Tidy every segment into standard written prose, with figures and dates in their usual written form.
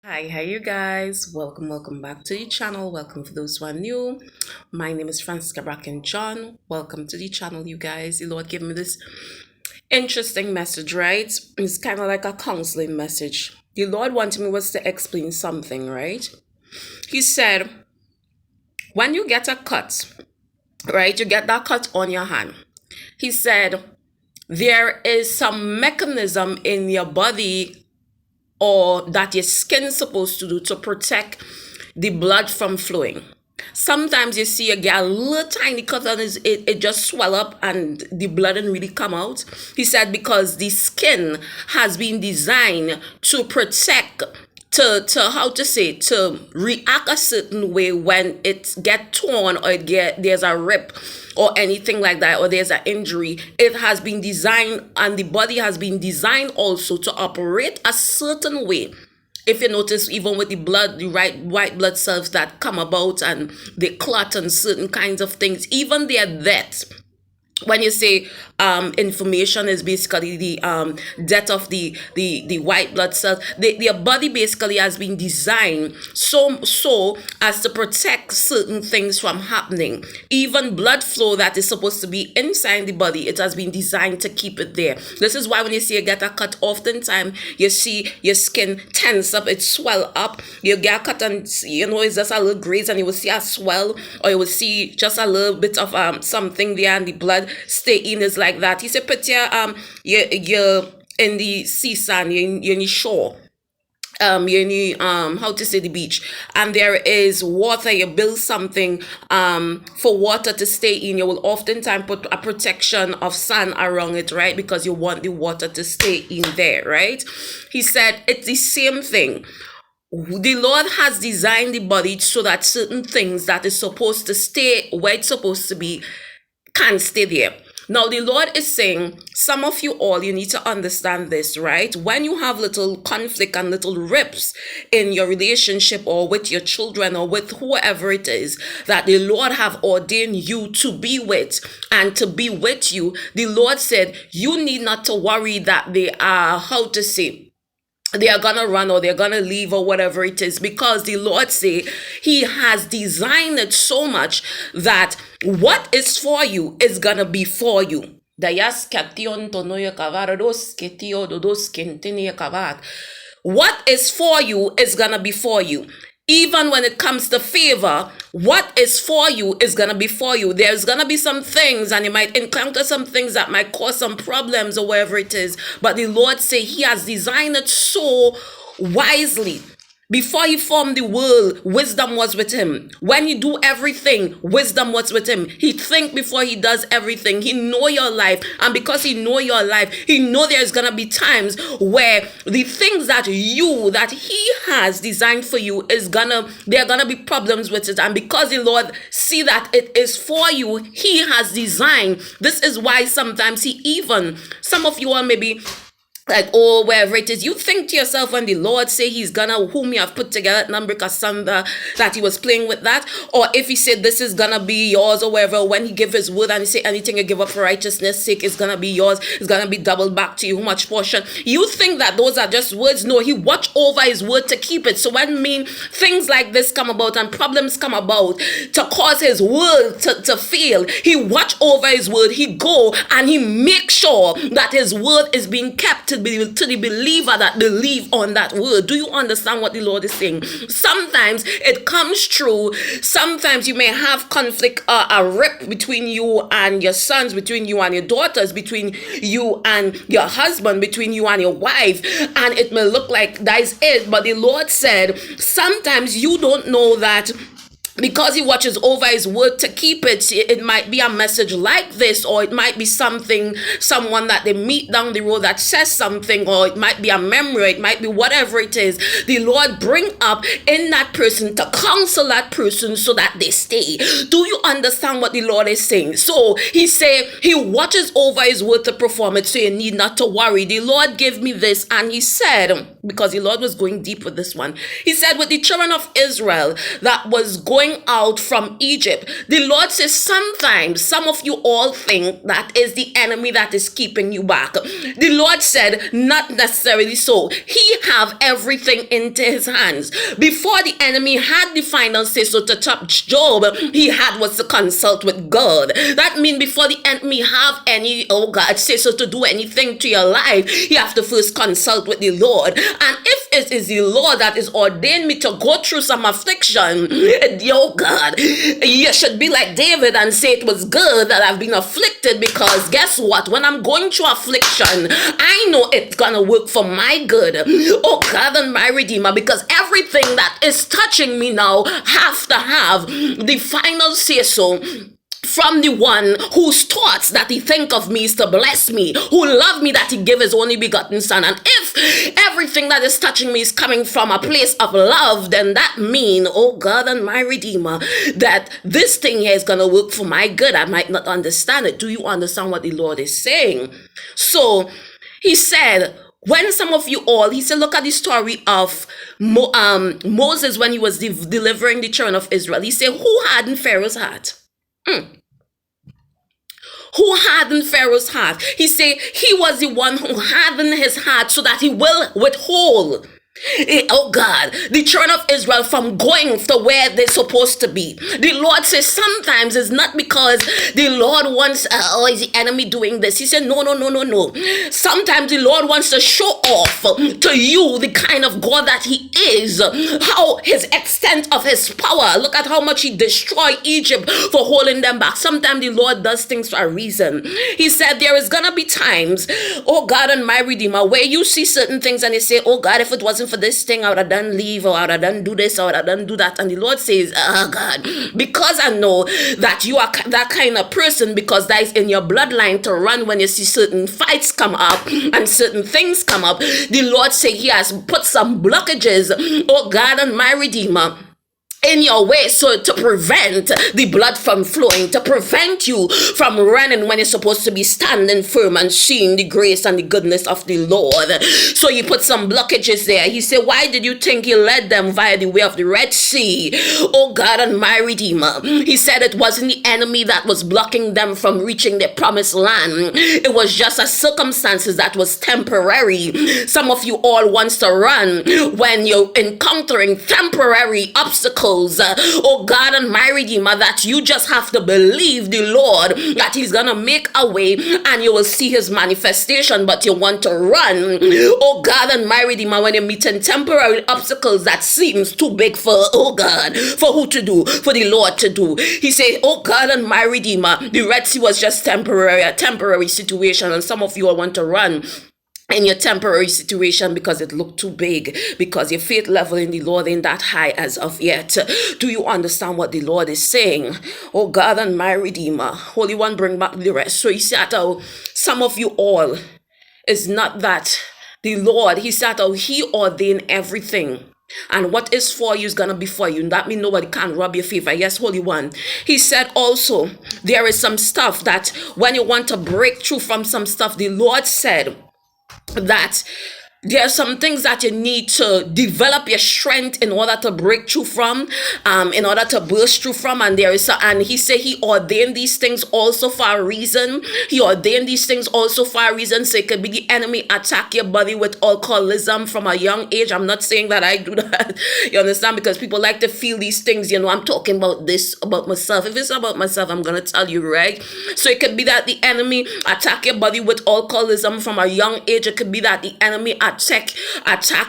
Hi you guys. Welcome back to the channel. Welcome for those who are new. My name is Fransica Brackin John. Welcome to the channel, you guys. The Lord gave me this interesting message, right? It's kind of like a counseling message. The Lord wanted me was to explain something, right? He said, when you get a cut, right, you get that cut on your hand. He said, there is some mechanism in your body or that your skin is supposed to do to protect the blood from flowing. Sometimes you see a girl little tiny cut and it just swell up and the blood didn't really come out. He said because the skin has been designed to protect, to how to say, to react a certain way when it get torn or there's a rip or anything like that, or there's an injury. It has been designed, and the body has been designed also to operate a certain way. If you notice, even with the blood, the white blood cells that come about and they clot and certain kinds of things, even their death. When you say inflammation is basically the death of the white blood cells, their body basically has been designed so as to protect certain things from happening. Even blood flow that is supposed to be inside the body, it has been designed to keep it there. This is why when you see you get a cut, oftentimes you see your skin tense up, it swell up. You get a cut and it's just a little graze and you will see a swell, or you will see just a little bit of something there and the blood stay in. Is like that. He said, put your you're in the sea sand, you're in the shore, you're in the how to say, the beach, and there is water. You build something for water to stay in. You will oftentimes put a protection of sand around it, right? Because you want the water to stay in there, right? He said it's the same thing. The Lord has designed the body so that certain things that is supposed to stay where it's supposed to be can stay there. Now, the Lord is saying, some of you all, you need to understand this, right? When you have little conflict and little rips in your relationship or with your children or with whoever it is that the Lord have ordained you to be with and to be with you, the Lord said, you need not to worry that they are, how to say, they are gonna run or they're gonna leave or whatever it is, because the Lord say he has designed it so much that what is for you is gonna be for you. What is for you is gonna be for you. Even when it comes to favor, what is for you is going to be for you. There's going to be some things, and you might encounter some things that might cause some problems or whatever it is. But the Lord say he has designed it so wisely. Before he formed the world, wisdom was with him. When he do everything, wisdom was with him. He think before he does everything. He know your life. And because he know your life, he know there's going to be times where the things that he has designed for you there are going to be problems with it. And because the Lord see that it is for you, he has designed. This is why sometimes some of you are maybe like, oh, wherever it is, you think to yourself, when the Lord say he's gonna, whom you have put together, number kasanda, that he was playing with that, or if he said this is gonna be yours or whatever, when he give his word and he say anything you give up for righteousness sake is gonna be yours, it's gonna be doubled back to you, how much portion, you think that those are just words. No, he watch over his word to keep it. So when things like this come about and problems come about to cause his word to fail, he watch over his word, he go and he make sure that his word is being kept to the believer that believe on that word. Do you understand what the Lord is saying? Sometimes it comes true. Sometimes you may have conflict, a rip between you and your sons, between you and your daughters, between you and your husband, between you and your wife, and it may look like that is it. But the Lord said, sometimes you don't know that because he watches over his word to keep it. It might be a message like this, or it might be someone that they meet down the road that says something, or it might be a memory, it might be whatever it is. The Lord bring up in that person to counsel that person so that they stay. Do you understand what the Lord is saying? So he say he watches over his word to perform it, so you need not to worry. The Lord gave me this, and he said, because the Lord was going deep with this one. He said, with the children of Israel that was going out from Egypt, the Lord says, sometimes some of you all think that is the enemy that is keeping you back. The Lord said, not necessarily so. He have everything into his hands. Before the enemy had the final say so to touch Job, he had was to consult with God. That means before the enemy have any, oh God, say so to do anything to your life, you have to first consult with the Lord. And if it is the Lord that is ordained me to go through some affliction, oh God, you should be like David and say it was good that I've been afflicted, because guess what? When I'm going through affliction, I know it's gonna work for my good. Oh God and my Redeemer, because everything that is touching me now have to have the final say so from the one whose thoughts that he think of me is to bless me, who love me that he give his only begotten son. And if everything that is touching me is coming from a place of love, then that mean, oh God and my Redeemer, that this thing here is going to work for my good. I might not understand it. Do you understand what the Lord is saying? So he said, when some of you all, he said, look at the story of Moses when he was delivering the children of Israel. He said, who hardened Pharaoh's heart? Who hardened Pharaoh's heart? He said he was the one who hardened his heart so that he will withhold, oh God, the children of Israel from going to where they're supposed to be. The Lord says sometimes it's not because the Lord wants, oh, is the enemy doing this? He said, no. Sometimes the Lord wants to show off to you the kind of God that he is, how his extent of his power. Look at how much he destroyed Egypt for holding them back. Sometimes the Lord does things for a reason. He said there is going to be times, oh God and my Redeemer, where you see certain things and you say, oh God, if it wasn't for this thing, I would have done leave, or I would have done do this, or I would have done do that. And the Lord says, oh God, because I know that you are that kind of person, because that is in your bloodline to run when you see certain fights come up and certain things come up. The Lord says he has put some blockages, oh God and my Redeemer, in your way, so to prevent the blood from flowing, to prevent you from running when you're supposed to be standing firm and seeing the grace and the goodness of the Lord. So you put some blockages there. He said, why did you think he led them via the way of the Red Sea? Oh God and my Redeemer. He said it wasn't the enemy that was blocking them from reaching their promised land. It was just a circumstances that was temporary. Some of you all wants to run when you're encountering temporary obstacles. Oh God and my Redeemer, that you just have to believe the Lord that he's gonna make a way and you will see his manifestation, but you want to run. Oh God and my Redeemer, when you're meeting temporary obstacles that seems too big for, oh God, for who to do, for the Lord to do. He said, oh God and my Redeemer, the Red Sea was just temporary, a temporary situation, and some of you all want to run in your temporary situation because it looked too big, because your faith level in the Lord ain't that high as of yet. Do you understand what the Lord is saying? Oh God and my Redeemer, Holy One, bring back the rest. So he said, oh, some of you all, is not that the Lord, he said, oh, he ordained everything. And what is for you is going to be for you. And that means nobody can rob your favor. Yes, Holy One. He said also, there is some stuff that when you want to break through from some stuff, the Lord said that there are some things that you need to develop your strength in order to break through from, in order to burst through from. And and he said he ordained these things also for a reason. He ordained these things also for a reason. So it could be the enemy attack your body with alcoholism from a young age. I'm not saying that I do that. You understand? Because people like to feel these things. You know, I'm talking about this, about myself. If it's about myself, I'm going to tell you, right? So it could be that the enemy attack your body with alcoholism from a young age. It could be that the enemy attack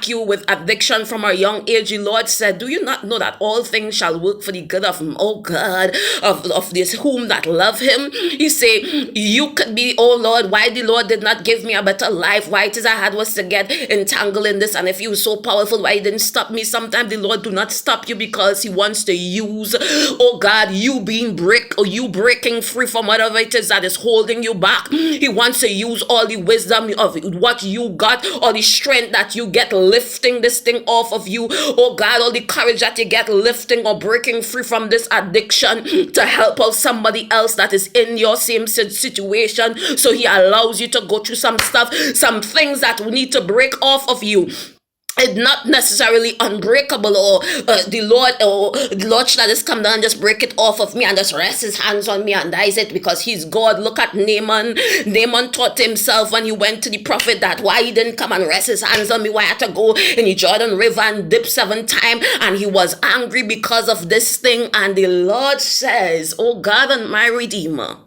you with addiction from a young age. The Lord said, do you not know that all things shall work for the good of, oh God, of this whom that love him? He say, you could be, oh Lord, why the Lord did not give me a better life? Why it is I had was to get entangled in this? And if you were so powerful, why he didn't stop me? Sometimes the Lord do not stop you because he wants to use, oh God, you being breaking free from whatever it is that is holding you back. He wants to use all the wisdom of what you got, all the strength that you get lifting this thing off of you, oh God, all the courage that you get lifting or breaking free from this addiction to help out somebody else that is in your same situation. So he allows you to go through some stuff, some things that need to break off of you. it's not necessarily unbreakable, or the Lord should just come down and just break it off of me and just rest his hands on me and dies it because he's God. Look at Naaman taught himself when he went to the prophet that why he didn't come and rest his hands on me, why I had to go in the Jordan River and dip 7 times, and he was angry because of this thing. And the Lord says, oh God and my Redeemer,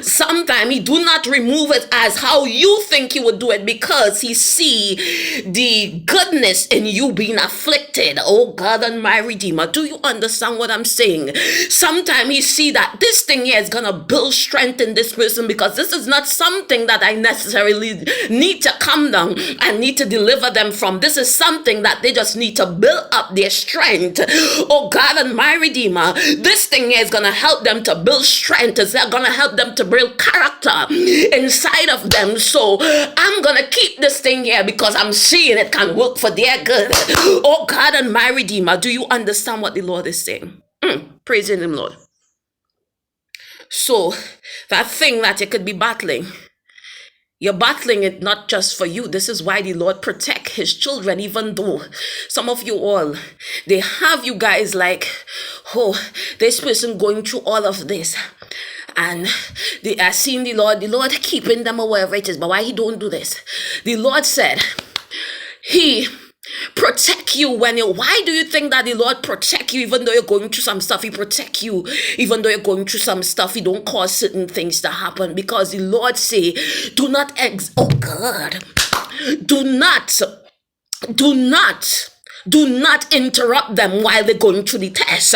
sometimes he do not remove it as how you think he would do it, because he see the goodness in you being afflicted. Oh God and my Redeemer, do you understand what I'm saying? Sometimes he see that this thing here is gonna build strength in this person, because this is not something that I necessarily need to come down and need to deliver them from. This is something that they just need to build up their strength. Oh God and my Redeemer, this thing here is gonna help them to build strength. Is that gonna help them to build character inside of them? So I'm gonna keep this thing here because I'm seeing it can work for their good. Oh God and my Redeemer, do you understand what the Lord is saying? Praise him, Lord. So that thing that you could be battling, you're battling it not just for you. This is why the Lord protect his children, even though some of you all, they have you guys like, oh, this person going through all of this, and they are seeing the Lord keeping them or whatever it is. But why he don't do this? The Lord said he protect you why do you think that the Lord protect you even though you're going through some stuff? He protect you even though you're going through some stuff. He don't cause certain things to happen, because the Lord say, do not do not interrupt them while they're going through the test.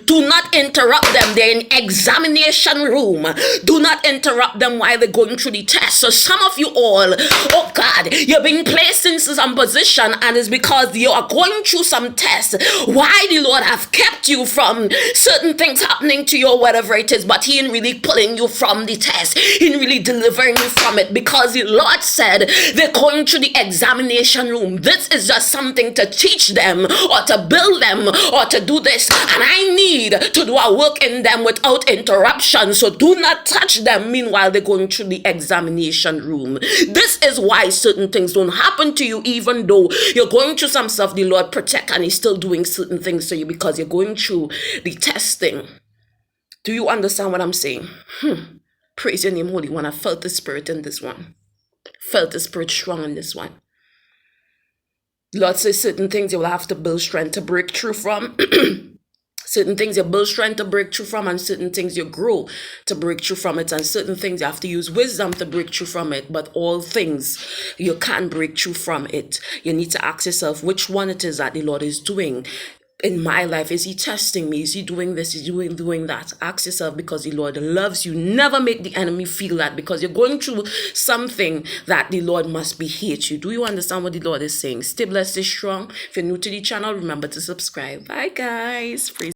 Do not interrupt them. They're in examination room. Do not interrupt them while they're going through the test. So some of you all, oh God, you're being placed in some position, and it's because you are going through some tests. Why the Lord have kept you from certain things happening to you or whatever it is, but he ain't really pulling you from the test. He ain't really delivering you from it, because the Lord said they're going through the examination room. This is just something to teach them or to build them or to do this. And I need to do our work in them without interruption. So do not touch them meanwhile they're going through the examination room. This is why certain things don't happen to you, even though you're going through some stuff. The Lord protect, and he's still doing certain things to you because you're going through the testing. Do you understand what I'm saying? Praise your name, Holy One. I felt the Spirit in this one. Felt the Spirit strong in this one. Lord says certain things you will have to build strength to break through from. Certain things you build strength to break through from, and certain things you grow to break through from it, and certain things you have to use wisdom to break through from it. But all things you can't break through from it. You need to ask yourself which one it is that the Lord is doing in my life. Is he testing me? Is he doing this? Is he doing that? Ask yourself, because the Lord loves you. Never make the enemy feel that because you're going through something that the Lord must be hate you. Do you understand what the Lord is saying? Stay blessed, stay strong. If you're new to the channel, remember to subscribe. Bye guys. Praise